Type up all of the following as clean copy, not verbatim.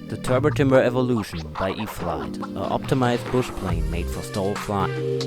The Turbo Timber Evolution by E-Flight, an optimized bush plane made for stall flying.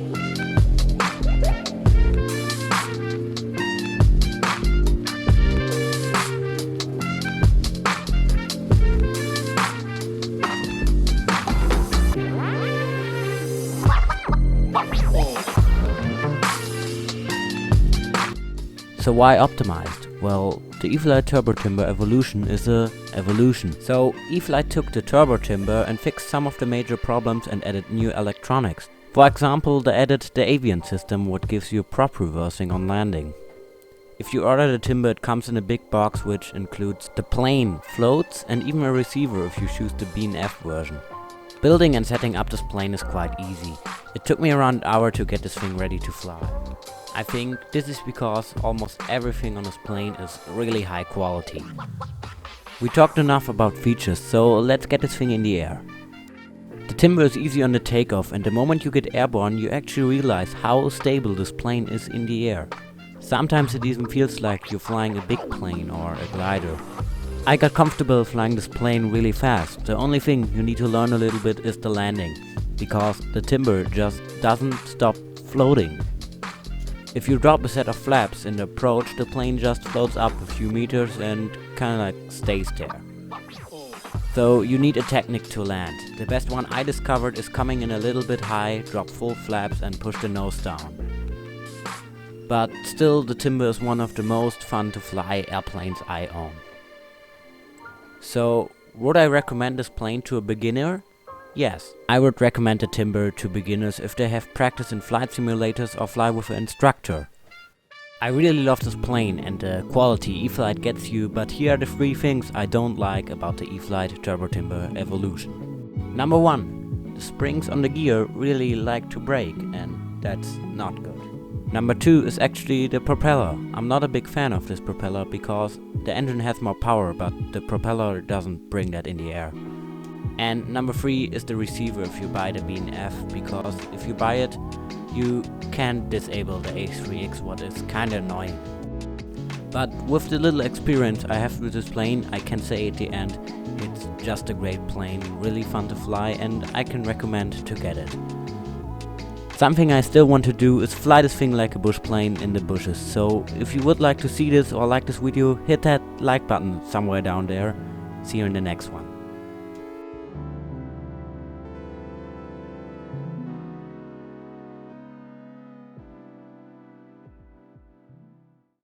So why optimized? Well, the E-Flight Turbo Timber Evolution is a evolution. So E-Flight took the Turbo Timber and fixed some of the major problems and added new electronics. For example, they added the avian system, what gives you prop reversing on landing. If you order the timber, it comes in a big box which includes the plane, floats and even a receiver if you choose the B&F version. Building and setting up this plane is quite easy. It took me around an hour to get this thing ready to fly. I think this is because almost everything on this plane is really high quality. We talked enough about features, so let's get this thing in the air. The timber is easy on the takeoff, and the moment you get airborne you actually realize how stable this plane is in the air. Sometimes it even feels like you're flying a big plane or a glider. I got comfortable flying this plane really fast. The only thing you need to learn a little bit is the landing, because the timber just doesn't stop floating. If you drop a set of flaps in the approach, the plane just floats up a few meters and kinda like stays there. So you need a technique to land. The best one I discovered is coming in a little bit high, drop full flaps and push the nose down. But still, the timber is one of the most fun to fly airplanes I own. So would I recommend this plane to a beginner? Yes, I would recommend the timber to beginners if they have practice in flight simulators or fly with an instructor. I really love this plane and the quality E-Flight gets you, but here are the 3 things I don't like about the E-Flight Turbo Timber Evolution. Number 1, the springs on the gear really like to break, and that's not good. Number 2 is actually the propeller. I'm not a big fan of this propeller because the engine has more power, but the propeller doesn't bring that in the air. And number 3 is the receiver if you buy the B&F, because if you buy it, you can't disable the H3X, what is kinda annoying. But with the little experience I have with this plane, I can say at the end, it's just a great plane, really fun to fly, and I can recommend to get it. Something I still want to do is fly this thing like a bush plane in the bushes, so if you would like to see this or like this video, hit that like button somewhere down there. See you in the next one.